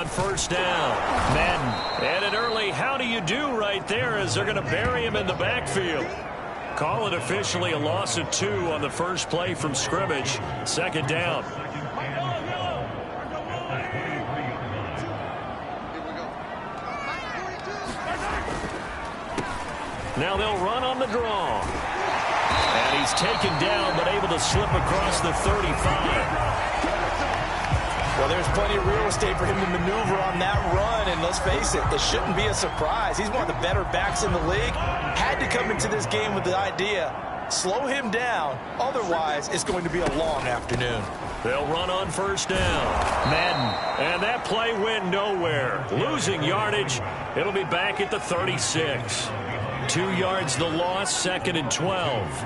on first down. Madden. And an early how do you do right there as they're going to bury him in the backfield. Call it officially a loss of 2 on the first play from scrimmage. Second down. Now they'll run on the draw. And he's taken down but able to slip across the 35. Well, there's plenty of real estate for him to maneuver on that run, and let's face it, it shouldn't be a surprise. He's one of the better backs in the league. Had to come into this game with the idea, slow him down, otherwise it's going to be a long afternoon. They'll run on first down. Madden, and that play went nowhere. Losing yardage, it'll be back at the 36. 2 yards the loss, 2nd and 12.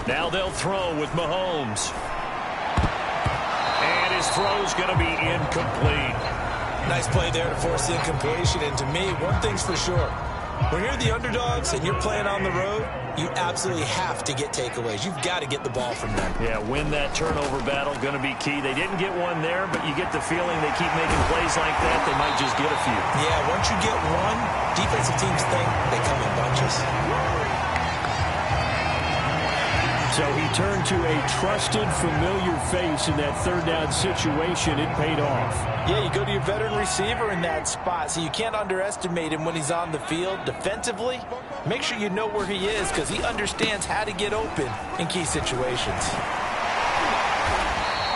Now they'll throw with Mahomes. And his throw's going to be incomplete. Nice play there to force the incompletion. And to me, one thing's for sure. When you're the underdogs and you're playing on the road, you absolutely have to get takeaways. You've got to get the ball from them. Yeah, win that turnover battle, going to be key. They didn't get one there, but you get the feeling they keep making plays like that, they might just get a few. Yeah, once you get one, defensive teams think they come in bunches. So he turned to a trusted, familiar face in that third down situation. It paid off. Yeah, you go to your veteran receiver in that spot, so you can't underestimate him when he's on the field. Defensively, make sure you know where he is because he understands how to get open in key situations.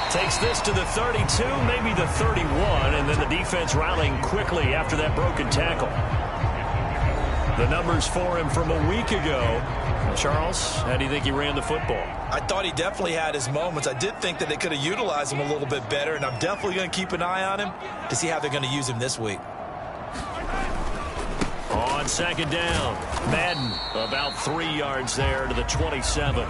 Takes this to the 32, maybe the 31, and then the defense rallying quickly after that broken tackle. The numbers for him from a week ago. Charles, how do you think he ran the football? I thought he definitely had his moments. I did think that they could have utilized him a little bit better, and I'm definitely going to keep an eye on him to see how they're going to use him this week. On second down, Madden about 3 yards there to the 27.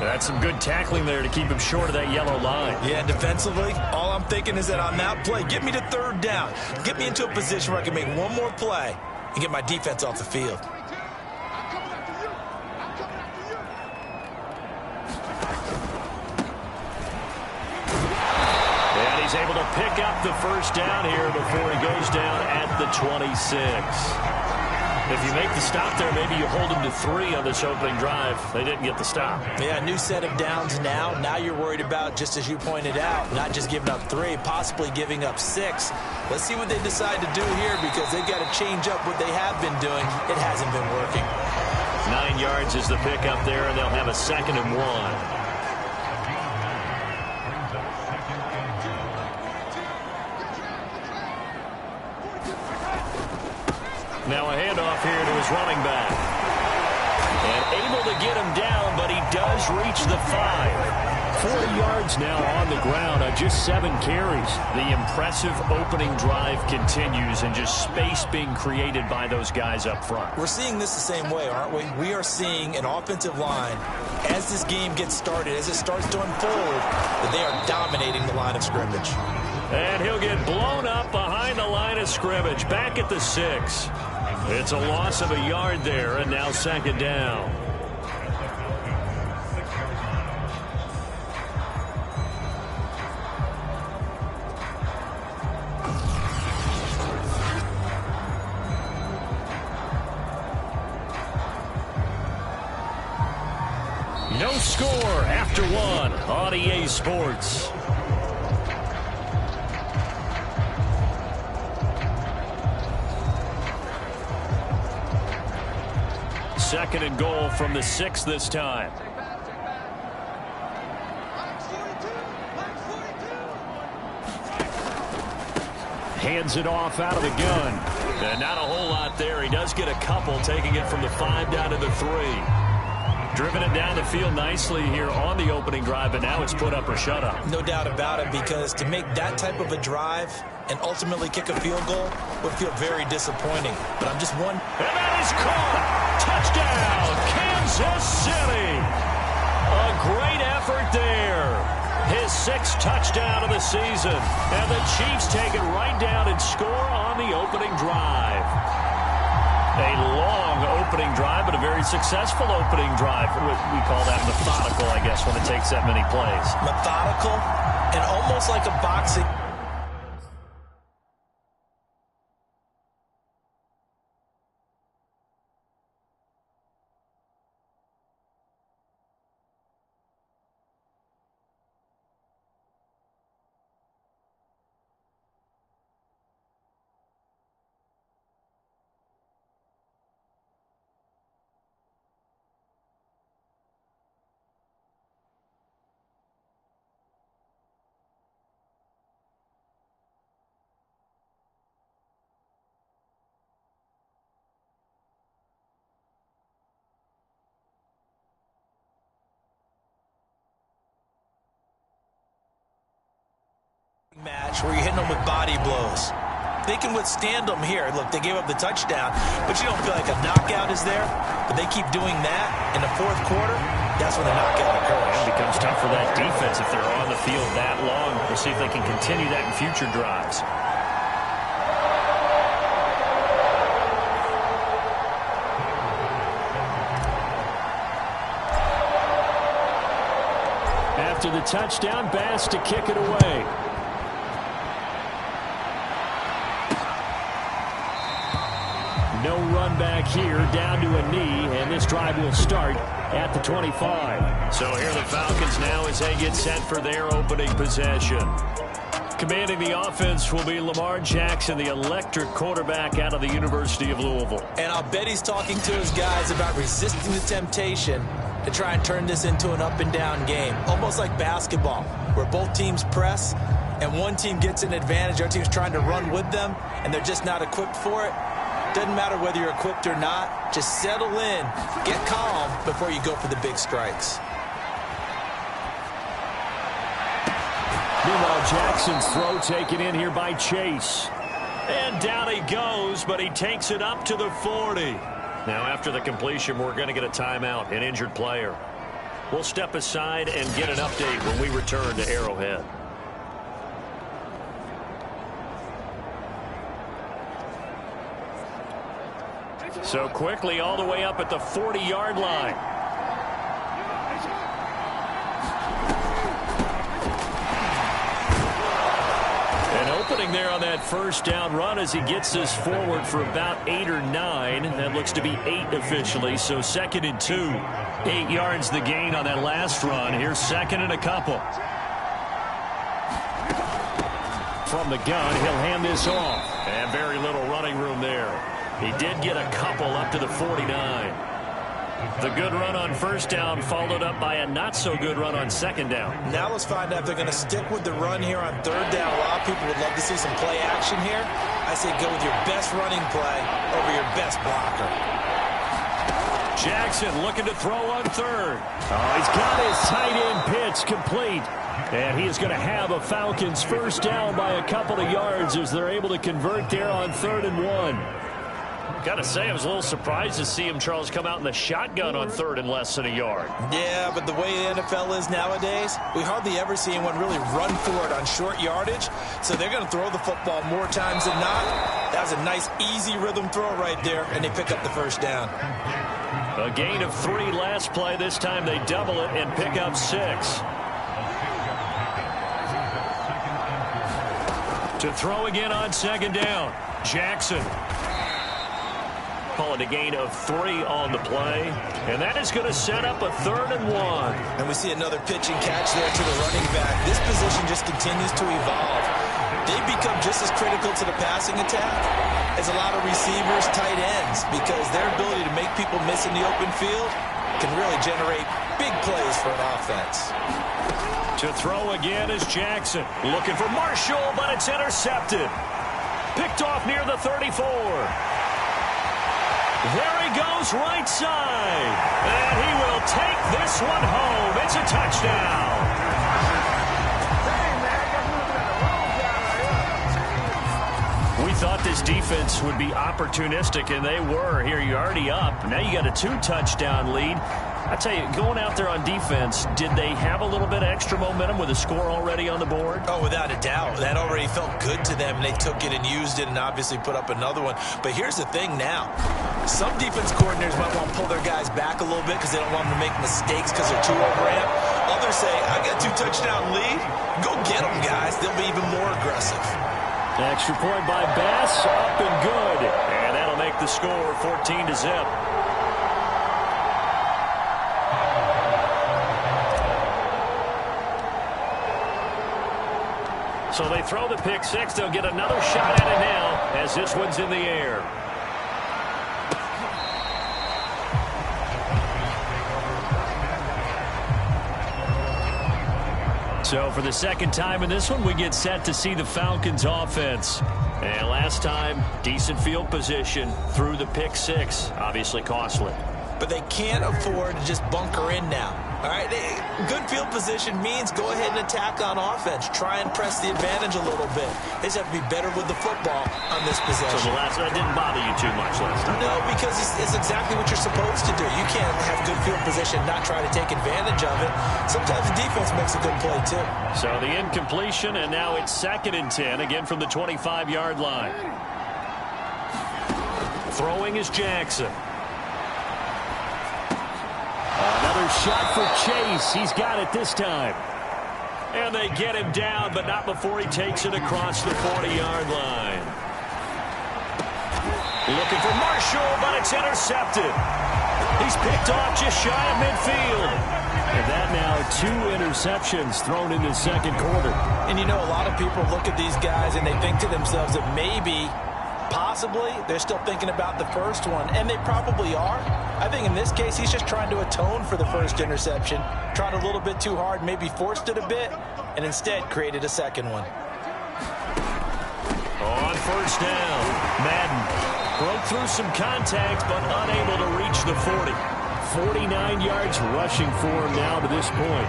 That's some good tackling there to keep him short of that yellow line. Yeah, and defensively, all I'm thinking is that on that play, get me to third down. Get me into a position where I can make one more play and get my defense off the field. And he's able to pick up the first down here before he goes down at the 26. If you make the stop there, maybe you hold him to 3 on this opening drive. They didn't get the stop. Yeah, new set of downs now. Now you're worried about, just as you pointed out, not just giving up 3, possibly giving up 6. Let's see what they decide to do here because they've got to change up what they have been doing. It hasn't been working. 9 yards is the pickup there, and they'll have a 2nd and 1. Now a handoff here to his running back. And able to get him down, but he does reach the 5. 40 yards now on the ground on just 7 carries. The impressive opening drive continues and just space being created by those guys up front. We're seeing this the same way, aren't we? We are seeing an offensive line, as this game gets started, as it starts to unfold, that they are dominating the line of scrimmage. And he'll get blown up behind the line of scrimmage, back at the 6. It's a loss of a yard there, and now 2nd down. No score after 1 on EA Sports. Second and goal from the 6 this time. Hands it off out of the gun. And not a whole lot there. He does get a couple, taking it from the 5 down to the 3. Driven it down the field nicely here on the opening drive, but now it's put up or shut up. No doubt about it, because to make that type of a drive and ultimately kick a field goal would feel very disappointing. But I'm just one. And that is caught. Touchdown, Kansas City. A great effort there. His 6th touchdown of the season. And the Chiefs take it right down and score on the opening drive. A long opening drive, but a very successful opening drive. We call that methodical, I guess, when it takes that many plays. Methodical and almost like a boxing. Match where you're hitting them with body blows. They can withstand them here. Look, they gave up the touchdown, but you don't feel like a knockout is there. But they keep doing that in the fourth quarter. That's when the knockout occurs. It becomes tough for that defense if they're on the field that long. We'll see if they can continue that in future drives. After the touchdown, Bass to kick it away. No run back here, down to a knee, and this drive will start at the 25. So here the Falcons now as they get set for their opening possession. Commanding the offense will be Lamar Jackson, the electric quarterback out of the University of Louisville. And I'll bet he's talking to his guys about resisting the temptation to try and turn this into an up-and-down game. Almost like basketball, where both teams press, and one team gets an advantage, the other team's trying to run with them, and they're just not equipped for it. Doesn't matter whether you're equipped or not. Just settle in, get calm before you go for the big strikes. Meanwhile, Jackson's throw taken in here by Chase. And down he goes, but he takes it up to the 40. Now, after the completion, we're going to get a timeout, an injured player. We'll step aside and get an update when we return to Arrowhead. So quickly all the way up at the 40-yard line. An opening there on that first down run as he gets this forward for about 8 or 9. That looks to be 8 officially, so 2nd and 2. 8 yards the gain on that last run. Here's 2nd and a couple. From the gun, he'll hand this off. And very little running room there. He did get a couple up to the 49. The good run on first down followed up by a not-so-good run on second down. Now let's find out if they're going to stick with the run here on third down. A lot of people would love to see some play action here. I say go with your best running play over your best blocker. Jackson looking to throw on third. Oh, he's got his tight end pitch complete. And he is going to have a Falcons first down by a couple of yards as they're able to convert there on 3rd and 1. Got to say, I was a little surprised to see him, Charles, come out in the shotgun on 3rd and less than a yard. Yeah, but the way the NFL is nowadays, we hardly ever see anyone really run for it on short yardage. So they're going to throw the football more times than not. That was a nice, easy rhythm throw right there, and they pick up the first down. A gain of 3 last play. This time they double it and pick up 6. To throw again on 2nd down. Jackson. Call it a gain of 3 on the play. And that is going to set up a 3rd and 1. And we see another pitch and catch there to the running back. This position just continues to evolve. They become just as critical to the passing attack as a lot of receivers, tight ends, because their ability to make people miss in the open field can really generate big plays for an offense. To throw again is Jackson. Looking for Marshall, but it's intercepted. Picked off near the 34. There he goes, right side. And he will take this one home. It's a touchdown. We thought this defense would be opportunistic, and they were. Here, you're already up. Now you got a 2-touchdown lead. I tell you, going out there on defense, did they have a little bit of extra momentum with a score already on the board? Oh, without a doubt. That already felt good to them. They took it and used it and obviously put up another one. But here's the thing now. Some defense coordinators might want to pull their guys back a little bit because they don't want them to make mistakes because they're too overamped. Others say, I got 2 touchdown lead. Go get them, guys. They'll be even more aggressive. Extra point by Bass, up and good. And that'll make the score 14-0. So they throw the pick six. They'll get another shot at it now as this one's in the air. So for the second time in this one, we get set to see the Falcons offense. And last time, decent field position through the pick six. Obviously costly. But they can't afford to just bunker in now. All right, good field position means go ahead and attack on offense. Try and press the advantage a little bit. They just have to be better with the football on this possession. So the last one didn't bother you too much last time? No, because it's exactly what you're supposed to do. You can't have good field position and not try to take advantage of it. Sometimes the defense makes a good play, too. So the incompletion, and now it's 2nd and 10, again from the 25-yard line. Throwing is Jackson. Another shot for Chase. He's got it this time. And they get him down, but not before he takes it across the 40-yard line. Looking for Marshall, but it's intercepted. He's picked off just shy of midfield. And that now 2 interceptions thrown in the second quarter. And you know, a lot of people look at these guys and they think to themselves that maybe, possibly, they're still thinking about the first one. And they probably are. I think in this case, he's just trying to atone for the first interception. Tried a little bit too hard, maybe forced it a bit, and instead created a second one. On first down, Madden broke through some contact, but unable to reach the 40. 49 yards rushing for him now to this point.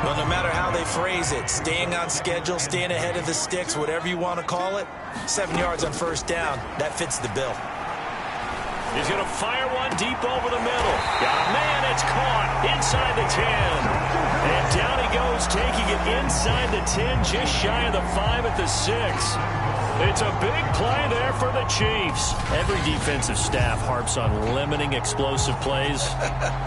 Well, no matter how they phrase it, staying on schedule, staying ahead of the sticks, whatever you want to call it, 7 yards on first down, that fits the bill. He's going to fire one deep over the middle. Got a man, it's caught inside the 10. And down he goes, taking it inside the 10, just shy of the 5 at the 6. It's a big play there for the Chiefs. Every defensive staff harps on limiting explosive plays.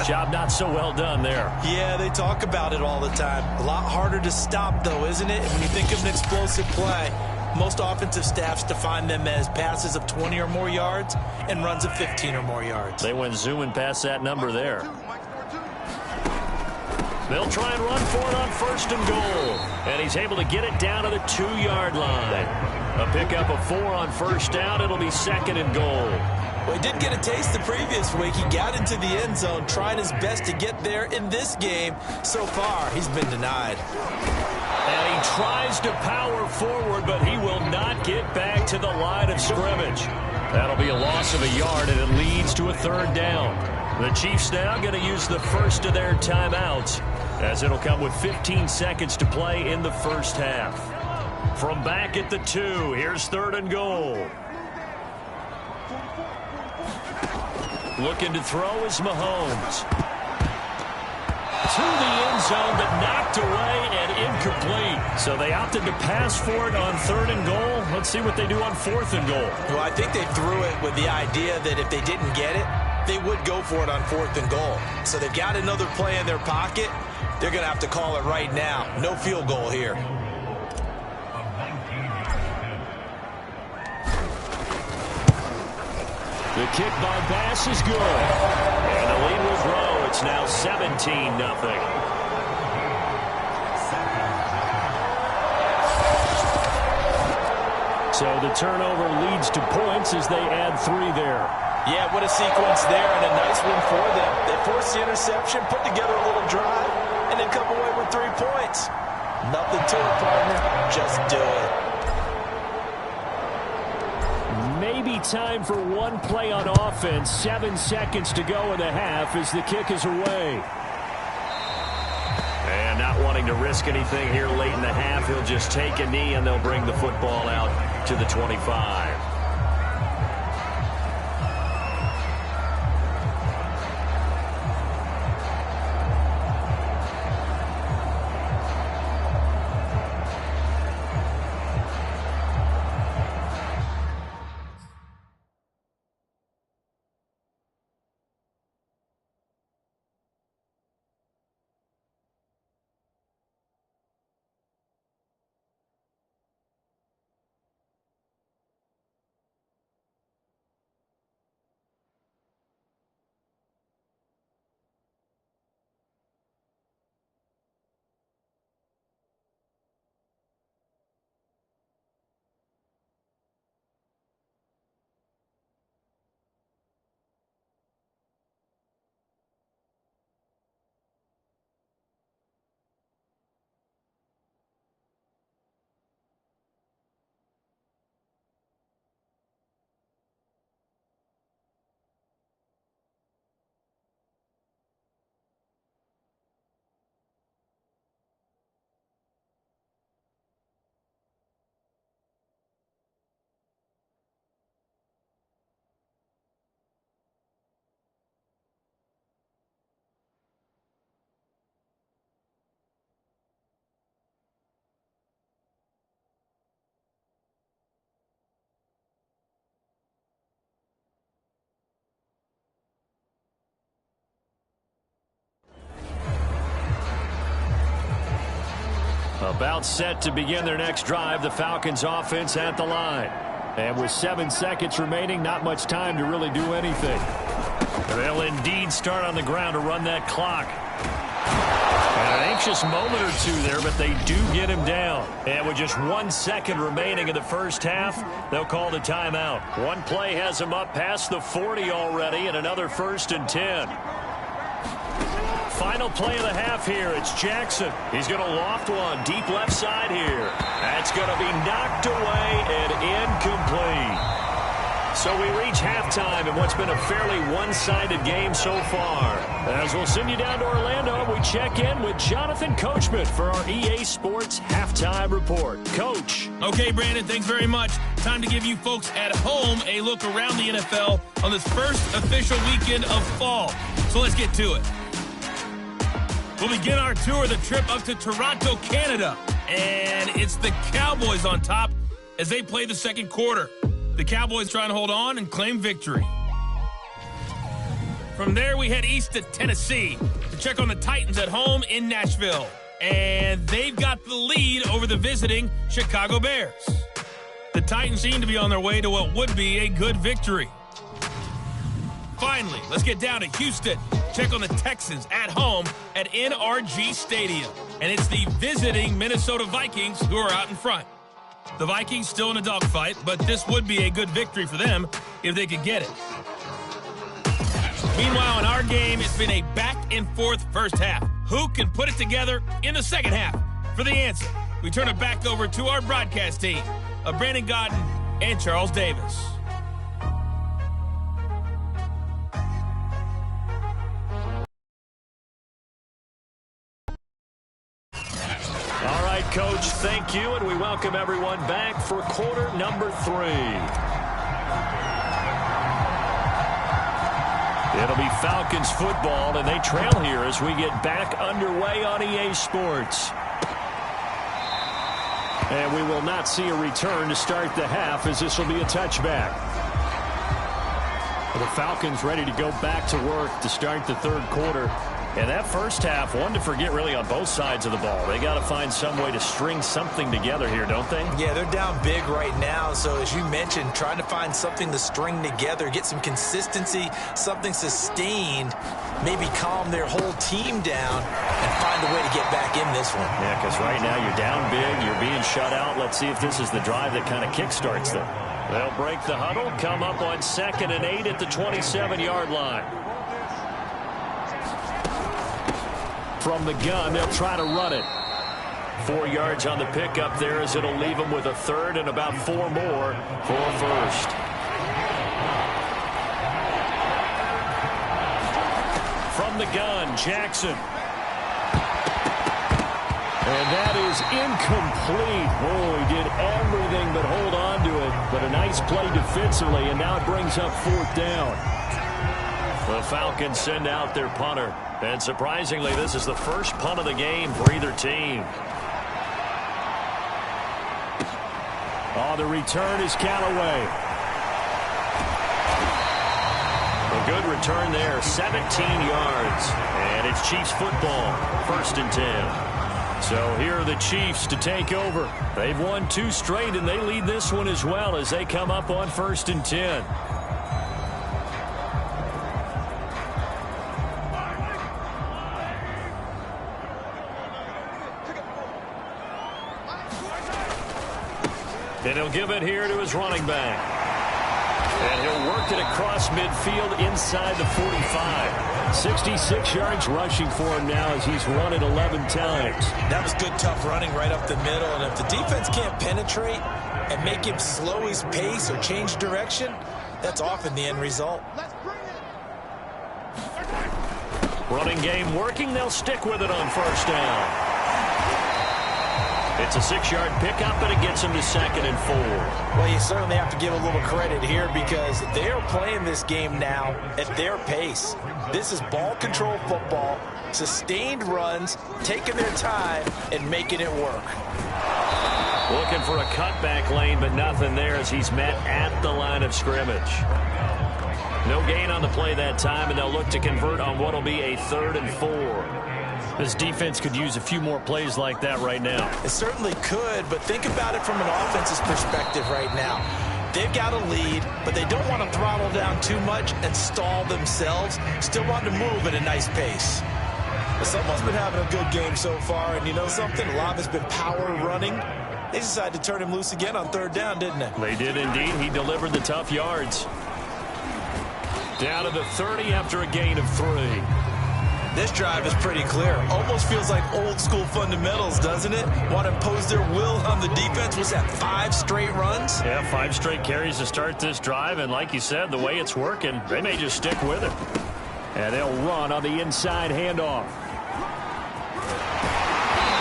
Job not so well done there. Yeah, they talk about it all the time. A lot harder to stop, though, isn't it? When you think of an explosive play, most offensive staffs define them as passes of 20 or more yards and runs of 15 or more yards. They went zooming past that number there. They'll try and run for it on first and goal. And he's able to get it down to the 2-yard line. A pickup of 4 on first down. It'll be 2nd and goal. Well, he did get a taste the previous week. He got into the end zone, trying his best to get there in this game. So far, he's been denied. And he tries to power forward, but he will not get back to the line of scrimmage. That'll be a loss of a yard, and it leads to a 3rd down. The Chiefs now going to use the first of their timeouts, as it'll come with 15 seconds to play in the first half. From back at the 2, here's 3rd and goal. Looking to throw is Mahomes. To the end zone, but knocked away and incomplete. So they opted to pass for it on 3rd and goal. Let's see what they do on 4th and goal. Well, I think they threw it with the idea that if they didn't get it, they would go for it on 4th and goal. So they've got another play in their pocket. They're going to have to call it right now. No field goal here. The kick by Bass is good. And the lead will grow. It's now 17-0. So the turnover leads to points as they add 3 there. Yeah, what a sequence there, and a nice one for them. They forced the interception, put together a little drive, and then come away with 3 points. Nothing to it, partner. Just do it. Maybe time for one play on offense. 7 seconds to go in the half as the kick is away. And not wanting to risk anything here late in the half, he'll just take a knee and they'll bring the football out to the 25. About set to begin their next drive, the Falcons offense at the line. And with 7 seconds remaining, not much time to really do anything. They'll indeed start on the ground to run that clock. And an anxious moment or two there, but they do get him down. And with just 1 second remaining in the first half, they'll call the timeout. One play has them up past the 40 already, and another 1st and 10. Final play of the half here. It's Jackson. He's going to loft one deep left side here. That's going to be knocked away and incomplete. So we reach halftime in what's been a fairly one-sided game so far. As we'll send you down to Orlando, we check in with Jonathan Coachman for our EA Sports Halftime Report. Coach. Okay, Brandon, thanks very much. Time to give you folks at home a look around the NFL on this first official weekend of fall. So let's get to it. We'll begin our tour of the trip up to Toronto, Canada. And it's the Cowboys on top as they play the second quarter. The Cowboys trying to hold on and claim victory. From there, we head east to Tennessee to check on the Titans at home in Nashville. And they've got the lead over the visiting Chicago Bears. The Titans seem to be on their way to what would be a good victory. Finally, let's get down to Houston. Check on the Texans at home at NRG Stadium. And it's the visiting Minnesota Vikings who are out in front. The Vikings still in a dogfight, but this would be a good victory for them if they could get it. Meanwhile, in our game, it's been a back-and-forth first half. Who can put it together in the second half? For the answer, we turn it back over to our broadcast team of Brandon Godden and Charles Davis. Coach, thank you, and we welcome everyone back for quarter number 3. It'll be Falcons football, and they trail here as we get back underway on EA Sports. And we will not see a return to start the half, as this will be a touchback. The Falcons ready to go back to work to start the third quarter. And that first half, one to forget really on both sides of the ball. They got to find some way to string something together here, don't they? Yeah, they're down big right now. So as you mentioned, trying to find something to string together, get some consistency, something sustained, maybe calm their whole team down and find a way to get back in this one. Yeah, because right now you're down big, you're being shut out. Let's see if this is the drive that kind of kickstarts them. They'll break the huddle, come up on 2nd and 8 at the 27-yard line. From the gun, they'll try to run it. 4 yards on the pickup there as it'll leave them with a third and about 4 more for first. From the gun, Jackson. And that is incomplete. Oh, he did everything but hold on to it. But a nice play defensively, and now it brings up 4th down. The Falcons send out their punter. And surprisingly, this is the first punt of the game for either team. Oh, the return is Callaway. A good return there, 17 yards. And it's Chiefs football, 1st and 10. So here are the Chiefs to take over. They've won 2 straight, and they lead this one as well as they come up on 1st and 10. And he'll give it here to his running back. And he'll work it across midfield inside the 45. 66 yards rushing for him now as he's run it 11 times. That was good, tough running right up the middle. And if the defense can't penetrate and make him slow his pace or change direction, that's often the end result. Running game working. They'll stick with it on 1st down. It's a 6-yard pickup, and it gets him to 2nd and 4. Well, you certainly have to give a little credit here because they are playing this game now at their pace. This is ball control football, sustained runs, taking their time, and making it work. Looking for a cutback lane, but nothing there as he's met at the line of scrimmage. No gain on the play that time, and they'll look to convert on what will be a 3rd and 4. This defense could use a few more plays like that right now. It certainly could, but think about it from an offense's perspective right now. They've got a lead, but they don't want to throttle down too much and stall themselves. Still want to move at a nice pace. Someone's been having a good game so far, and you know something? A lot has been power running. They decided to turn him loose again on third down, didn't they? They did indeed. He delivered the tough yards. Down to the 30 after a gain of 3. This drive is pretty clear. Almost feels like old school fundamentals, doesn't it? Want to impose their will on the defense. Was that 5 straight runs? Yeah, 5 straight carries to start this drive. And like you said, the way it's working, they may just stick with it. And they'll run on the inside handoff.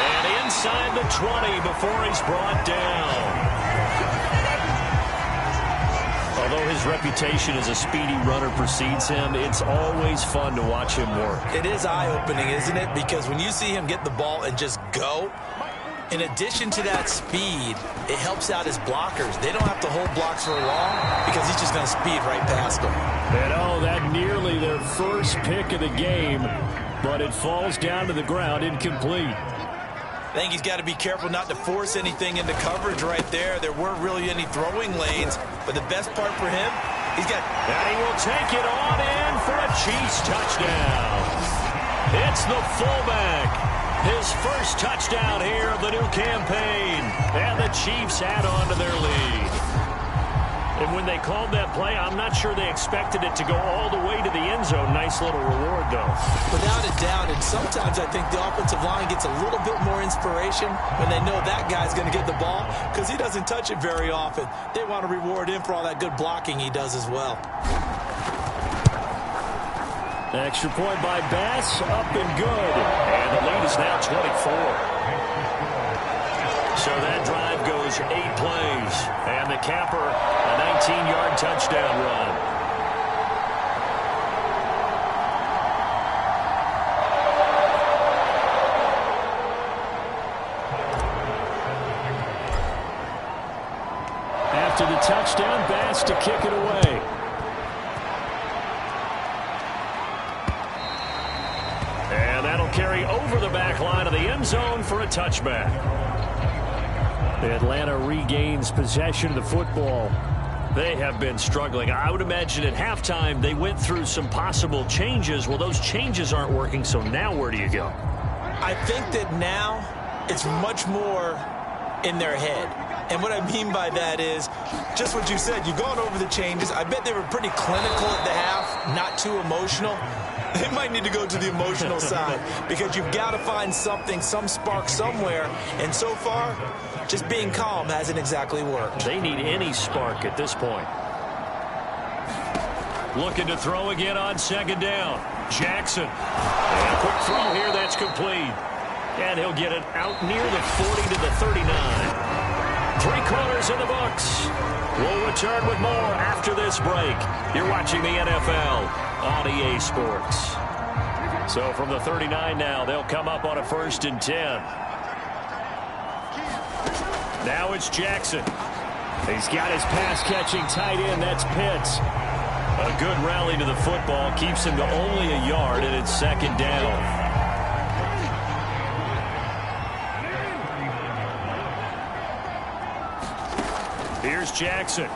And inside the 20 before he's brought down. Although his reputation as a speedy runner precedes him, it's always fun to watch him work. It is eye-opening, isn't it? Because when you see him get the ball and just go, in addition to that speed, it helps out his blockers. They don't have to hold blocks for long because he's just going to speed right past them. And oh, that nearly their first pick of the game, but it falls down to the ground incomplete. I think he's got to be careful not to force anything into coverage right there. There weren't really any throwing lanes, but the best part for him, he's got... And he will take it on in for a Chiefs touchdown. It's the fullback. His first touchdown here of the new campaign. And the Chiefs add on to their lead. And when they called that play, I'm not sure they expected it to go all the way to the end zone. Nice little reward, though. Without a doubt, and sometimes I think the offensive line gets a little bit more inspiration when they know that guy's going to get the ball because he doesn't touch it very often. They want to reward him for all that good blocking he does as well. Extra point by Bass, up and good. And the lead is now 24. So that drive goes 8 plays. And the capper, a 19-yard touchdown run. After the touchdown, Bass to kick it away. And that'll carry over the back line of the end zone for a touchback. Atlanta regains possession of the football. They have been struggling. I would imagine at halftime they went through some possible changes. Well, those changes aren't working, so now where do you go? I think that now it's much more in their head. And what I mean by that is just what you said. You've gone over the changes. I bet they were pretty clinical at the half, not too emotional. They might need to go to the emotional side because you've got to find something, some spark somewhere. And so far, just being calm hasn't exactly worked. They need any spark at this point. Looking to throw again on second down. Jackson. And a quick throw here, that's complete. And he'll get it out near the 40 to the 39. 3 quarters in the books. We'll return with more after this break. You're watching the NFL on EA Sports. So from the 39 now, they'll come up on a 1st and 10. Now it's Jackson. He's got his pass-catching tight end. That's Pitts. A good rally to the football keeps him to only a yard, and it's 2nd down. Here's Jackson.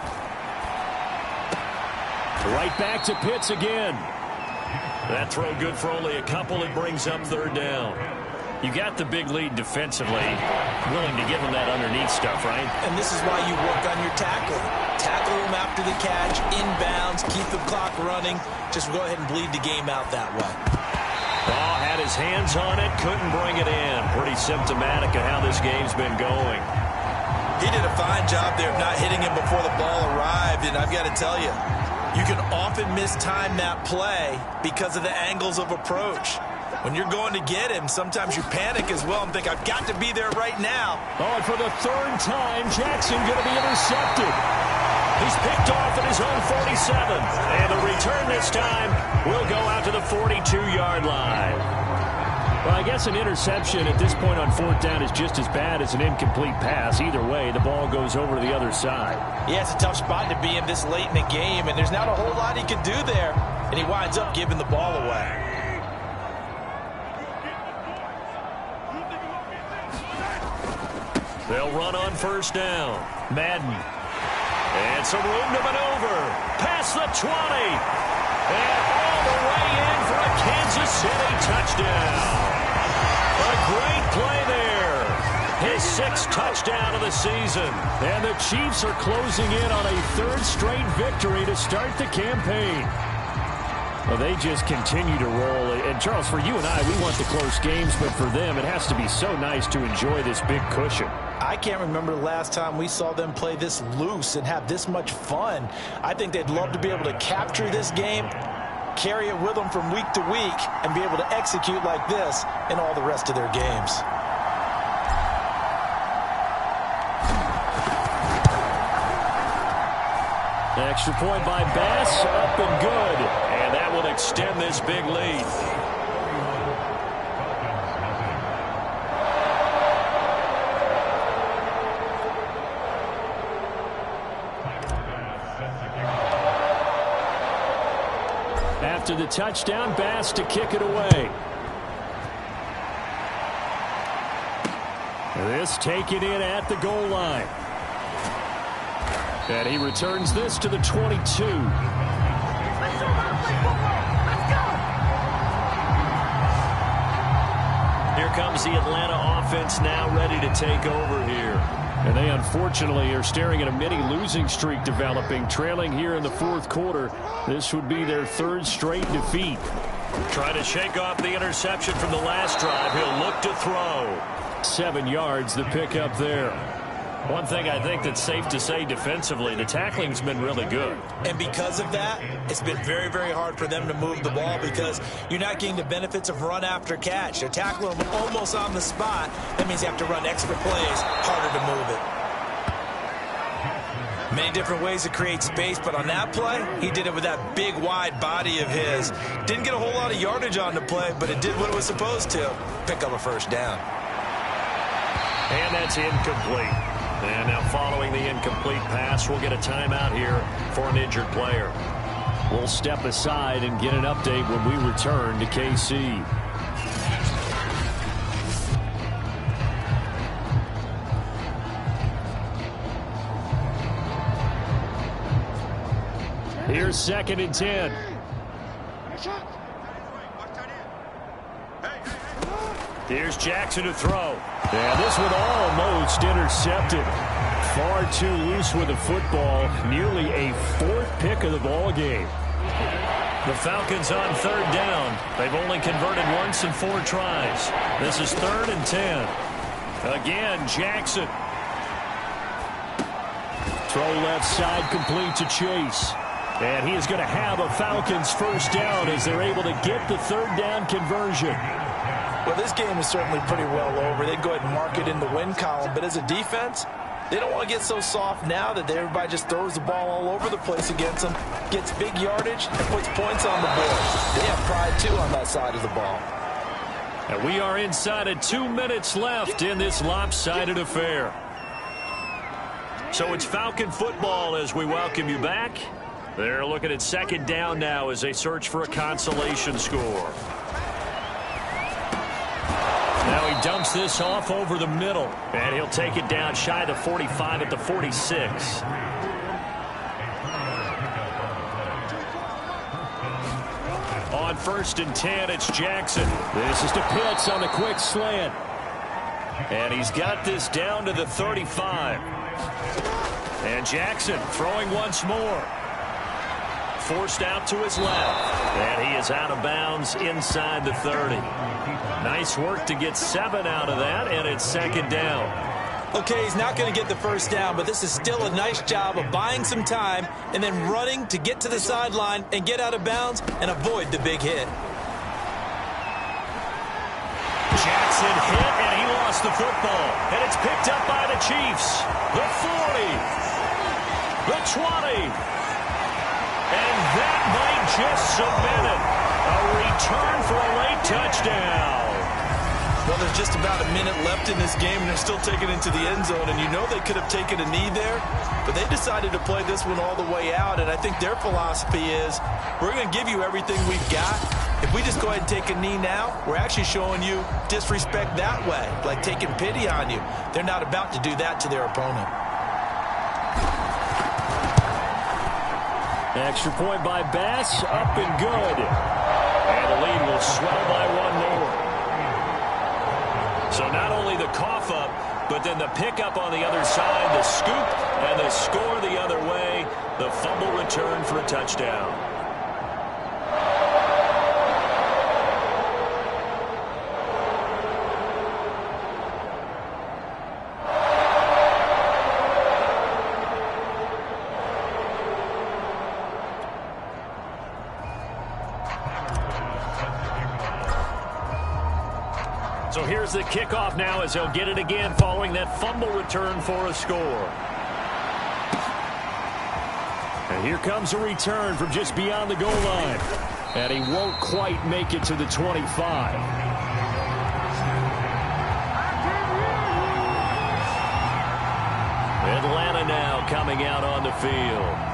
Right back to Pitts again. That throw good for only a couple. It brings up 3rd down. You got the big lead defensively. Willing to give him that underneath stuff, right? And this is why you work on your tackling. Tackle him after the catch, inbounds, keep the clock running. Just go ahead and bleed the game out that way. Oh, had his hands on it, couldn't bring it in. Pretty symptomatic of how this game's been going. He did a fine job there of not hitting him before the ball arrived, and I've got to tell you, you can often mistime that play because of the angles of approach. When you're going to get him, sometimes you panic as well and think, I've got to be there right now. Oh, and for the 3rd time, Jackson going to be intercepted. He's picked off at his own 47. And the return this time will go out to the 42-yard line. Well, I guess an interception at this point on 4th down is just as bad as an incomplete pass. Either way, the ball goes over to the other side. Yeah, it's a tough spot to be in this late in the game, and there's not a whole lot he can do there. And he winds up giving the ball away. They'll run on first down. Madden. And some room to maneuver. Past the 20. And all the way in for a Kansas City touchdown. A great play there. His 6th touchdown of the season. And the Chiefs are closing in on a 3rd straight victory to start the campaign. Well, they just continue to roll. And, Charles, for you and I, we want the close games, but for them, it has to be so nice to enjoy this big cushion. I can't remember the last time we saw them play this loose and have this much fun. I think they'd love to be able to capture this game, carry it with them from week to week, and be able to execute like this in all the rest of their games. Extra point by Bass, up and good. And that will extend this big lead. After the touchdown, Bass to kick it away. This taken in at the goal line. And he returns this to the 22. Here comes the Atlanta offense now ready to take over here. And they unfortunately are staring at a mini losing streak developing, trailing here in the 4th quarter. This would be their 3rd straight defeat. Trying to shake off the interception from the last drive. He'll look to throw. 7 yards, the pickup there. One thing I think that's safe to say defensively, the tackling's been really good. And because of that, it's been very, very hard for them to move the ball because you're not getting the benefits of run after catch. They're tackling them almost on the spot. That means you have to run extra plays, harder to move it. Many different ways to create space, but on that play, he did it with that big, wide body of his. Didn't get a whole lot of yardage on the play, but it did what it was supposed to, pick up a first down. And that's incomplete. And now following the incomplete pass, we'll get a timeout here for an injured player. We'll step aside and get an update when we return to KC. Here's 2nd and 10. Here's Jackson to throw. And this one almost intercepted. Far too loose with the football. Nearly a 4th pick of the ball game. The Falcons on 3rd down. They've only converted once in 4 tries. This is 3rd and 10. Again, Jackson. Throw left side complete to Chase. And he is going to have a Falcons first down as they're able to get the 3rd down conversion. Well, this game is certainly pretty well over. They'd go ahead and mark it in the win column. But as a defense, they don't want to get so soft now that everybody just throws the ball all over the place against them, gets big yardage, and puts points on the board. They have pride, too, on that side of the ball. And we are inside of 2 minutes left in this lopsided affair. So it's Falcon football as we welcome you back. They're looking at 2nd down now as they search for a consolation score. Now he dumps this off over the middle, and he'll take it down shy of the 45 at the 46. On 1st and 10, it's Jackson. This is to Pitts on the quick slant. And he's got this down to the 35. And Jackson throwing once more. Forced out to his left. And he is out of bounds inside the 30. Nice work to get 7 out of that, and it's 2nd down. Okay, he's not going to get the first down, but this is still a nice job of buying some time and then running to get to the sideline and get out of bounds and avoid the big hit. Jackson hit, and he lost the football. And it's picked up by the Chiefs. The 40. The 20. And that might just cement it. A return for a late touchdown. Well, there's just about a minute left in this game, and they're still taking it to the end zone. And you know they could have taken a knee there, but they decided to play this one all the way out. And I think their philosophy is, we're going to give you everything we've got. If If we just go ahead and take a knee now, we're actually showing you disrespect that way, like taking pity on you. They're not about to do that to their opponent. Extra point by Bass, up and good. And the lead will swell by one more. So not only the cough up, but then the pickup on the other side, the scoop, and the score the other way. The fumble return for a touchdown. So here's the kickoff now as he'll get it again following that fumble return for a score. And here comes a return from just beyond the goal line. And he won't quite make it to the 25. Atlanta now coming out on the field.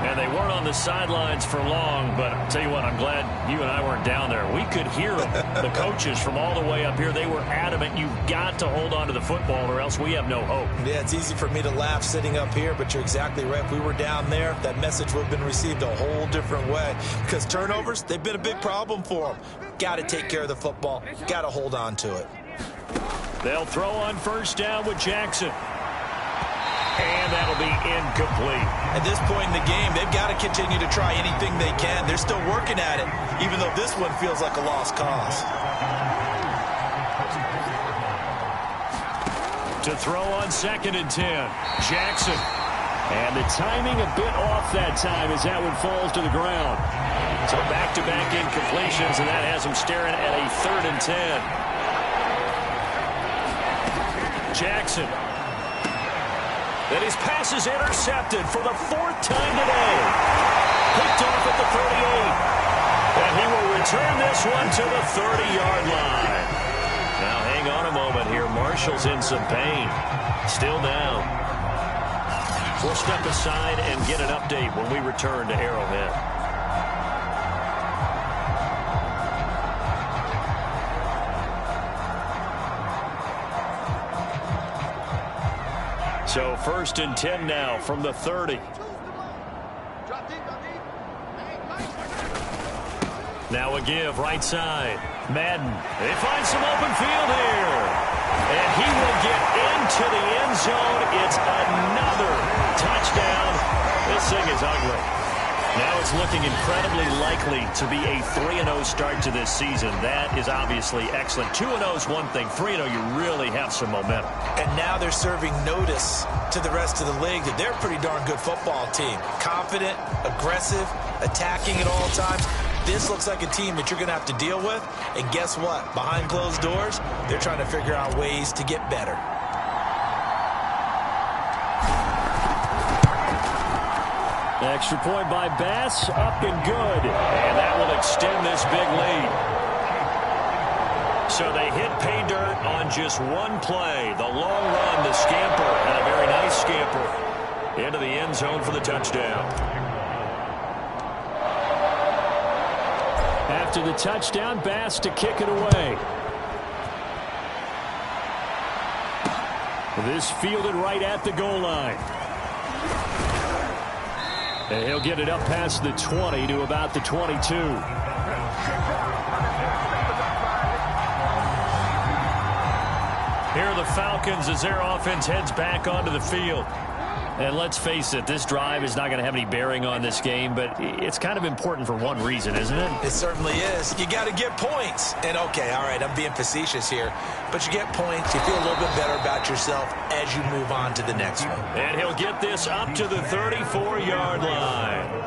And they weren't on the sidelines for long, but I'll tell you what, I'm glad you and I weren't down there. We could hear them, the coaches from all the way up here. They were adamant, you've got to hold on to the football or else we have no hope. Yeah, it's easy for me to laugh sitting up here, but you're exactly right. If we were down there, that message would have been received a whole different way. Because turnovers, they've been a big problem for them. Got to take care of the football. Got to hold on to it. They'll throw on first down with Jackson. And that'll be incomplete. At this point in the game, they've got to continue to try anything they can. They're still working at it, even though this one feels like a lost cause. To throw on 2nd and 10. Jackson. And the timing a bit off that time as that one falls to the ground. So back-to-back incompletions, and that has him staring at a 3rd and 10. Jackson. Then his pass is intercepted for the 4th time today. Picked off at the 38. And he will return this one to the 30-yard line. Now hang on a moment here. Marshall's in some pain. Still down. We'll step aside and get an update when we return to Arrowhead. So 1st and 10 now from the 30. Now a give right side. Madden. They find some open field here. And he will get into the end zone. It's another touchdown. This thing is ugly. Now it's looking incredibly likely to be a 3-0 start to this season. That is obviously excellent. 2-0 is one thing. 3-0, you really have some momentum. And now they're serving notice to the rest of the league that they're a pretty darn good football team. Confident, aggressive, attacking at all times. This looks like a team that you're going to have to deal with. And guess what? Behind closed doors, they're trying to figure out ways to get better. Extra point by Bass, up and good. And that will extend this big lead. So they hit pay dirt on just one play. The long run, the scamper, and a very nice scamper into the end zone for the touchdown. After the touchdown, Bass to kick it away. This fielded right at the goal line. And he'll get it up past the 20 to about the 22. Here are the Falcons as their offense heads back onto the field. And let's face it, this drive is not going to have any bearing on this game, but it's kind of important for one reason, isn't it? It certainly is. You got to get points. And, okay, all right, I'm being facetious here, but you get points, you feel a little bit better about yourself as you move on to the next one. And he'll get this up to the 34-yard line.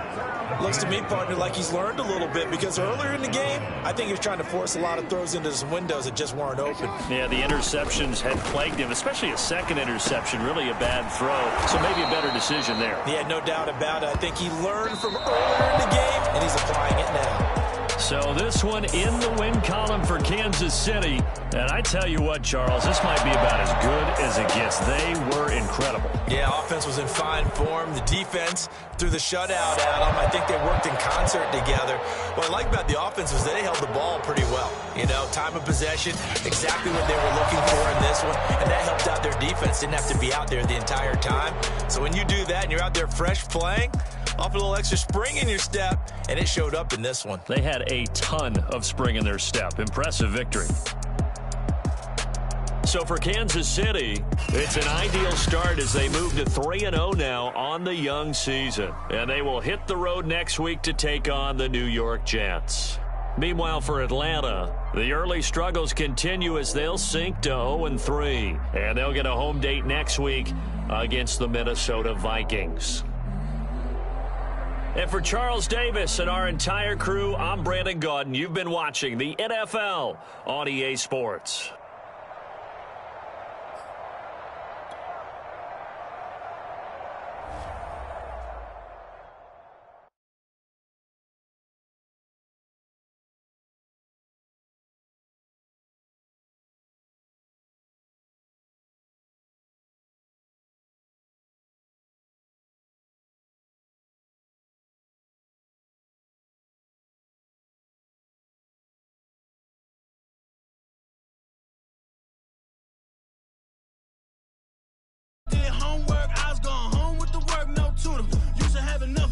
Looks to me, partner, like he's learned a little bit because earlier in the game, I think he was trying to force a lot of throws into some windows that just weren't open. Yeah, the interceptions had plagued him, especially a second interception, really a bad throw. So maybe a better decision there. Yeah, no doubt about it. I think he learned from earlier in the game, and he's applying it now. So this one in the win column for Kansas City. And I tell you what, Charles, this might be about as good as it gets. They were incredible. Yeah, offense was in fine form. The defense threw the shutout at them. I think they worked in concert together. What I like about the offense was they held the ball pretty well. You know, time of possession, exactly what they were looking for in this one. And that helped out their defense. Didn't have to be out there the entire time. So when you do that and you're out there fresh playing, off a little extra spring in your step, and it showed up in this one. They had a ton of spring in their step. Impressive victory. So for Kansas City, it's an ideal start as they move to 3-0 now on the young season. And they will hit the road next week to take on the New York Jets. Meanwhile, for Atlanta, the early struggles continue as they'll sink to 0-3. And they'll get a home date next week against the Minnesota Vikings. And for Charles Davis and our entire crew, I'm Brandon Gaudin. You've been watching the NFL on EA Sports. Did homework, I was going home with the work, no tutor. Used to have enough